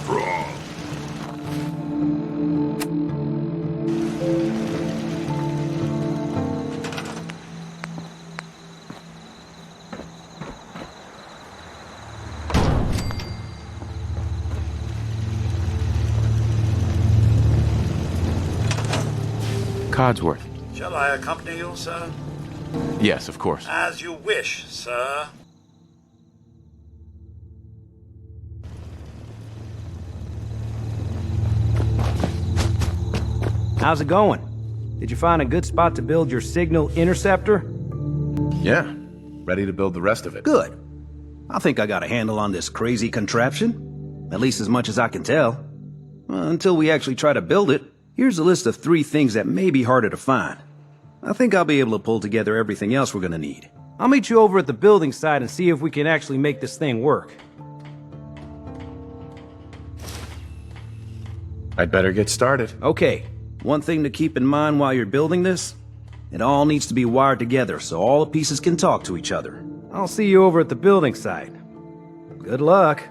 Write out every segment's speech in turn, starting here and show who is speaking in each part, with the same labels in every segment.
Speaker 1: strong.
Speaker 2: Codsworth.
Speaker 3: Shall I accompany you, sir?
Speaker 2: Yes, of course.
Speaker 3: As you wish, sir.
Speaker 4: How's it going? Did you find a good spot to build your signal interceptor?
Speaker 2: Yeah, ready to build the rest of it.
Speaker 5: Good. I think I got a handle on this crazy contraption. At least as much as I can tell. Until we actually try to build it, here's a list of 3 things that may be harder to find. I think I'll be able to pull together everything else we're gonna need.
Speaker 4: I'll meet you over at the building site and see if we can actually make this thing work.
Speaker 2: I'd better get started.
Speaker 5: Okay, one thing to keep in mind while you're building this, it all needs to be wired together so all the pieces can talk to each other.
Speaker 4: I'll see you over at the building site. Good luck.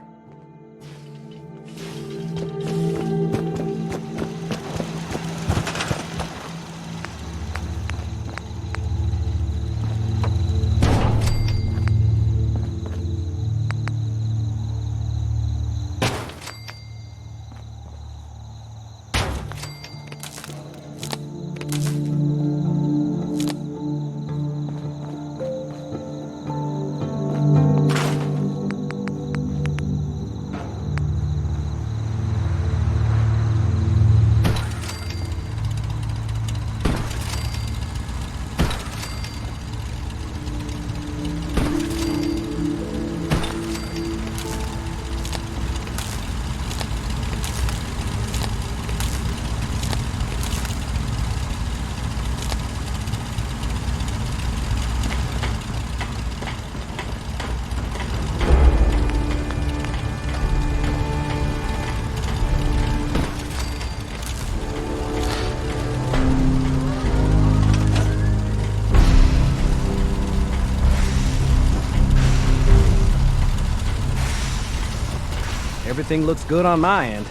Speaker 4: Everything looks good on my end.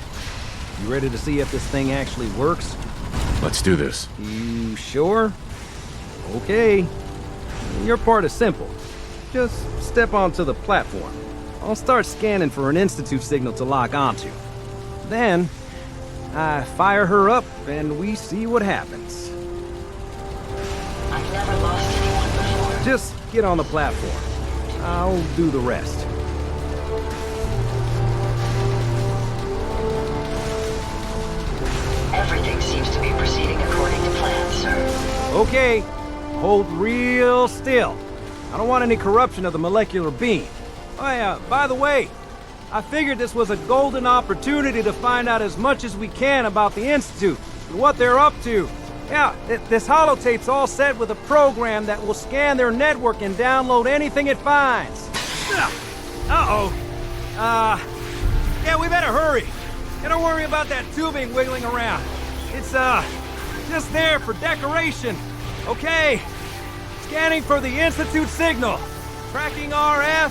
Speaker 4: You ready to see if this thing actually works?
Speaker 2: Let's do this.
Speaker 4: You sure? Okay. Your part is simple. Just step onto the platform. I'll start scanning for an Institute signal to lock onto. Then, I fire her up and we see what happens.
Speaker 6: I've never lost anyone before.
Speaker 4: Just get on the platform. I'll do the rest.
Speaker 6: Everything seems to be proceeding according to plan, sir.
Speaker 4: Okay, hold real still. I don't want any corruption of the molecular beam. Oh yeah, by the way, I figured this was a golden opportunity to find out as much as we can about the Institute and what they're up to. Yeah, this holotape's all set with a program that will scan their network and download anything it finds. Uh-oh. Yeah, we better hurry. And don't worry about that tubing wiggling around. It's, just there for decoration. Okay. Scanning for the Institute signal. Tracking RF.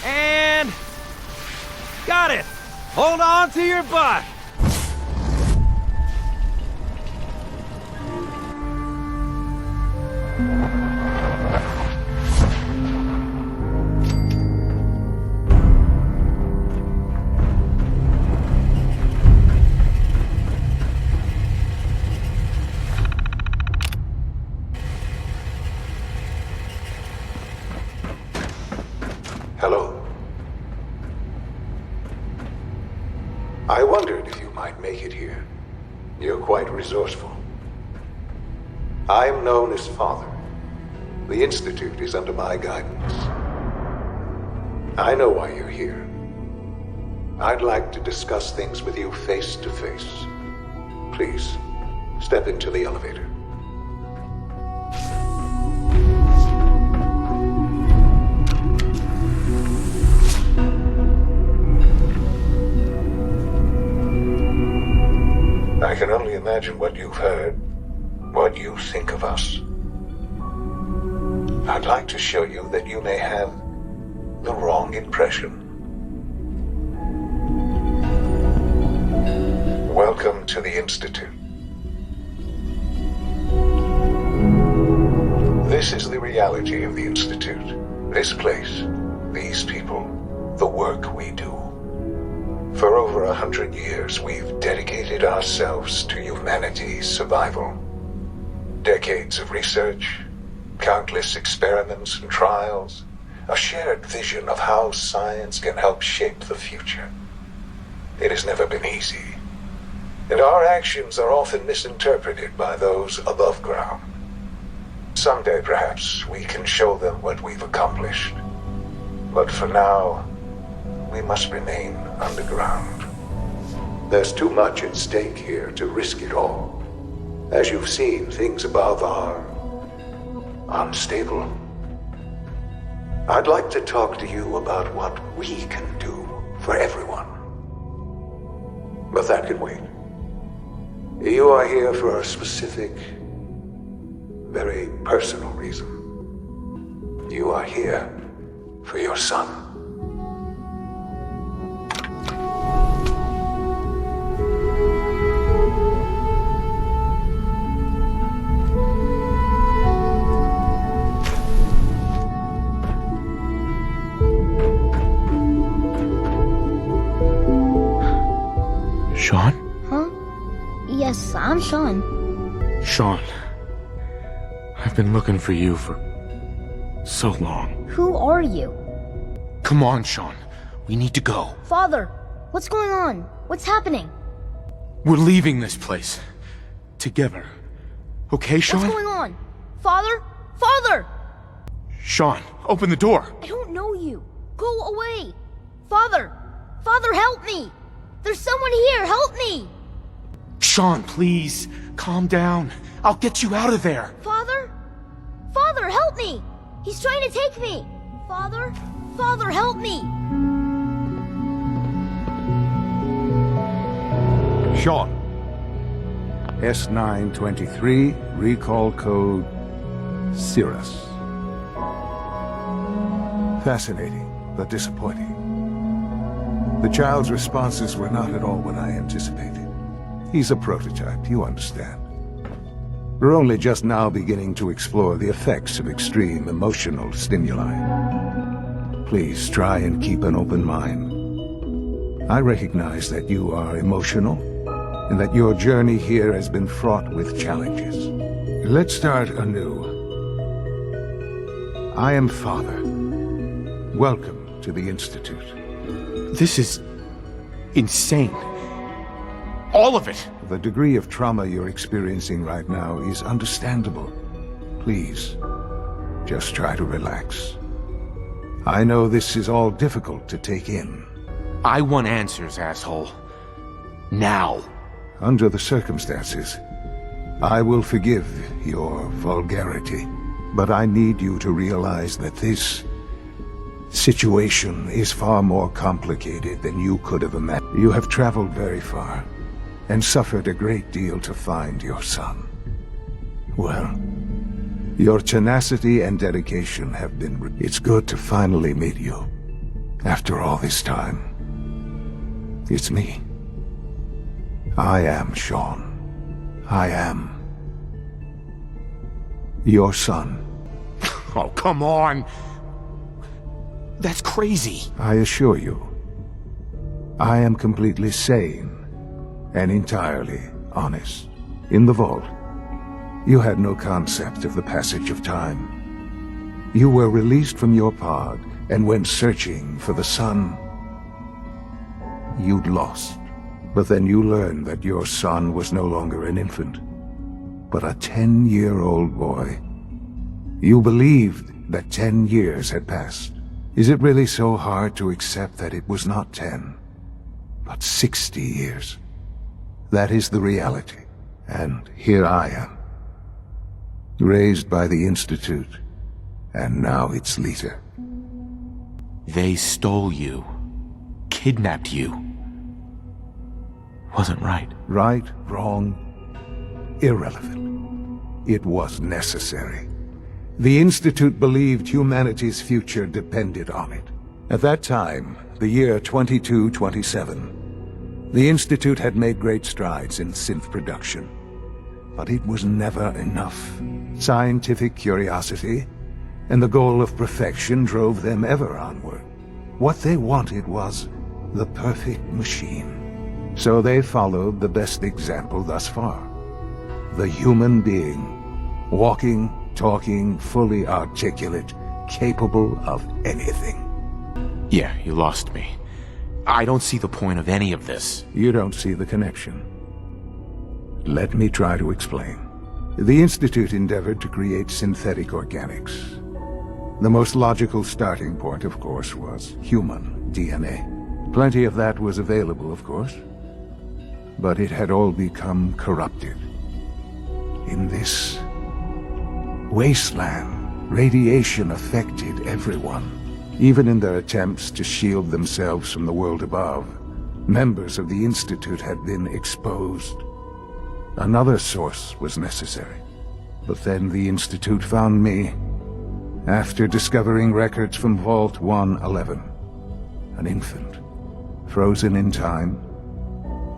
Speaker 4: And... got it. Hold on to your butt.
Speaker 7: Hello. I wondered if you might make it here. You're quite resourceful. I'm known as Father. The Institute is under my guidance. I know why you're here. I'd like to discuss things with you face to face. Please, step into the elevator. I can only imagine what you've heard, what you think of us. I'd like to show you that you may have the wrong impression. to the Institute. This is the reality of the Institute. This place, these people, the work we do. For over 100 years, we've dedicated ourselves to humanity's survival. Decades of research, countless experiments and trials, a shared vision of how science can help shape the future. It has never been easy, and our actions are often misinterpreted by those above ground. Someday, perhaps, we can show them what we've accomplished. But for now, we must remain underground. There's too much at stake here to risk it all. As you've seen, things above are unstable. I'd like to talk to you about what we can do for everyone. But that can wait. You are here for a specific, very personal reason. You are here for your son.
Speaker 2: Sean?
Speaker 1: Huh? Yes, I'm Sean.
Speaker 2: Sean. I've been looking for you for so long.
Speaker 1: Who are you?
Speaker 2: Come on, Sean. We need to go.
Speaker 1: Father, what's going on? What's happening?
Speaker 2: We're leaving this place. Together. Okay, Sean?
Speaker 1: What's going on? Father? Father!
Speaker 2: Sean, open the door.
Speaker 1: I don't know you. Go away. Father! Father, help me! There's someone here, help me!
Speaker 2: Sean, please. Calm down. I'll get you out of there.
Speaker 1: Father? Father, help me! He's trying to take me! Father? Father, help me!
Speaker 8: Sean. S923, recall code Cirrus. Fascinating, but disappointing. The child's responses were not at all what I anticipated. He's a prototype, you understand. We're only just now beginning to explore the effects of extreme emotional stimuli. Please try and keep an open mind. I recognize that you are emotional, and that your journey here has been fraught with challenges. Let's start anew. I am Father. Welcome to the Institute.
Speaker 2: This is insane. All of it.
Speaker 8: The degree of trauma you're experiencing right now is understandable. Please, just try to relax. I know this is all difficult to take in.
Speaker 2: I want answers, asshole. Now.
Speaker 8: Under the circumstances, I will forgive your vulgarity, but I need you to realize that this situation is far more complicated than you could have imagined. You have traveled very far, and suffered a great deal to find your son. Well, your tenacity and dedication have been... It's good to finally meet you. After all this time, it's me. I am Sean. I am your son.
Speaker 2: Oh, come on. That's crazy.
Speaker 8: I assure you, I am completely sane and entirely honest. In the vault, you had no concept of the passage of time. You were released from your pod and went searching for the son you'd lost. But then you learned that your son was no longer an infant, but a 10-year-old boy. You believed that 10 years had passed. Is it really so hard to accept that it was not 10, but 60 years? That is the reality, and here I am, raised by the Institute, and now its leader.
Speaker 2: They stole you. Kidnapped you. Wasn't right.
Speaker 8: Right, wrong, irrelevant. It was necessary. The Institute believed humanity's future depended on it. At that time, the year 2227, The Institute had made great strides in synth production, but it was never enough. Scientific curiosity and the goal of perfection drove them ever onward. What they wanted was the perfect machine. So they followed the best example thus far. The human being, walking, talking, fully articulate, capable of anything.
Speaker 2: Yeah, you lost me. I don't see the point of any of this.
Speaker 8: You don't see the connection. Let me try to explain. The Institute endeavored to create synthetic organics. The most logical starting point, of course, was human DNA. Plenty of that was available, of course. But it had all become corrupted. In this wasteland, radiation affected everyone. Even in their attempts to shield themselves from the world above, members of the Institute had been exposed. Another source was necessary. But then the Institute found me, after discovering records from Vault 111. An infant, frozen in time,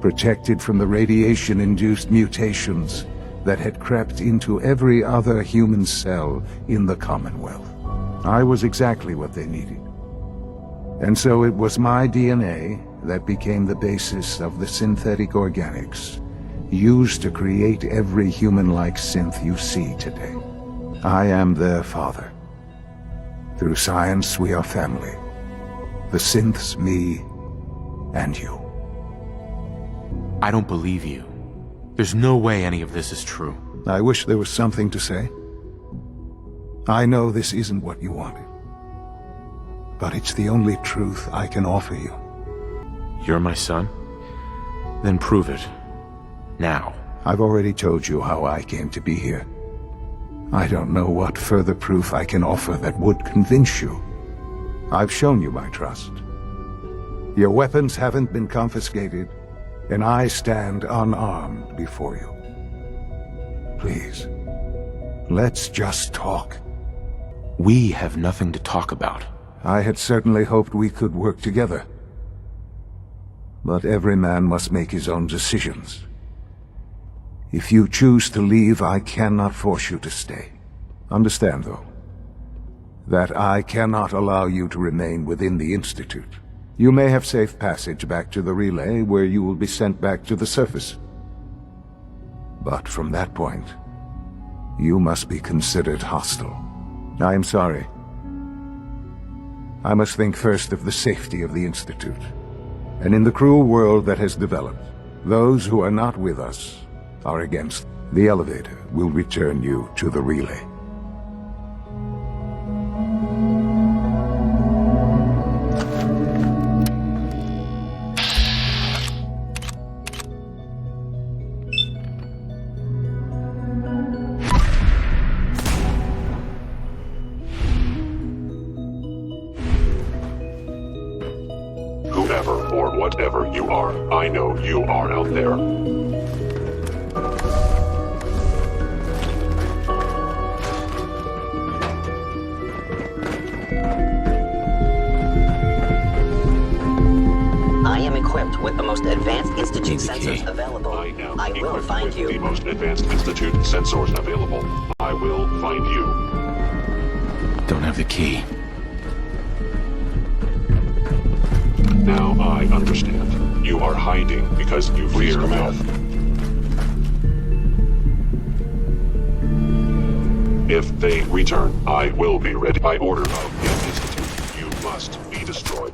Speaker 8: protected from the radiation-induced mutations that had crept into every other human cell in the Commonwealth. I was exactly what they needed. And so it was my DNA that became the basis of the synthetic organics used to create every human-like synth you see today. I am their father. Through science, we are family. The synths, me, and you.
Speaker 2: I don't believe you. There's no way any of this is true.
Speaker 8: I wish there was something to say. I know this isn't what you wanted. But it's the only truth I can offer you.
Speaker 2: You're my son? Then prove it. Now.
Speaker 8: I've already told you how I came to be here. I don't know what further proof I can offer that would convince you. I've shown you my trust. Your weapons haven't been confiscated, and I stand unarmed before you. Please, let's just talk.
Speaker 2: We have nothing to talk about.
Speaker 8: I had certainly hoped we could work together. But every man must make his own decisions. If you choose to leave, I cannot force you to stay. Understand, though, that I cannot allow you to remain within the Institute. You may have safe passage back to the relay, where you will be sent back to the surface. But from that point, you must be considered hostile. I am sorry. I must think first of the safety of the Institute. And in the cruel world that has developed, those who are not with us are against. The elevator will return you to the relay.
Speaker 9: Whoever or whatever you are, I know you are out there.
Speaker 6: With the most advanced Institute sensors
Speaker 2: key.
Speaker 6: available,
Speaker 9: I am
Speaker 6: I will
Speaker 9: equipped
Speaker 6: find
Speaker 9: with
Speaker 6: you.
Speaker 9: the most advanced Institute sensors available. I will find you.
Speaker 2: Don't have the key.
Speaker 9: Now I understand. You are hiding because you fear death. If they return, I will be ready. By order of the Institute, you must be destroyed.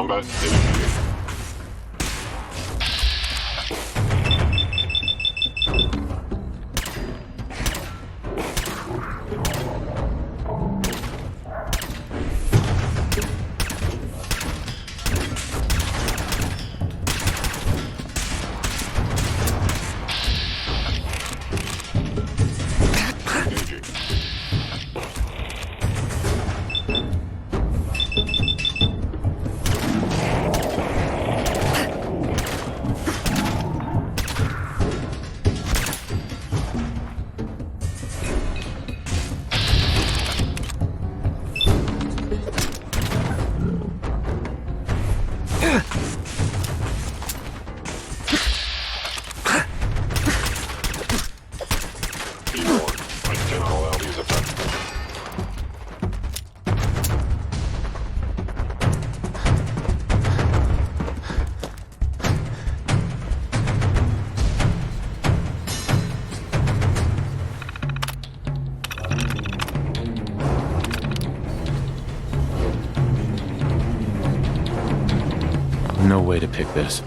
Speaker 9: Combat initiated. Engaging. Ignore. I cannot allow these effects.
Speaker 2: No way to pick this.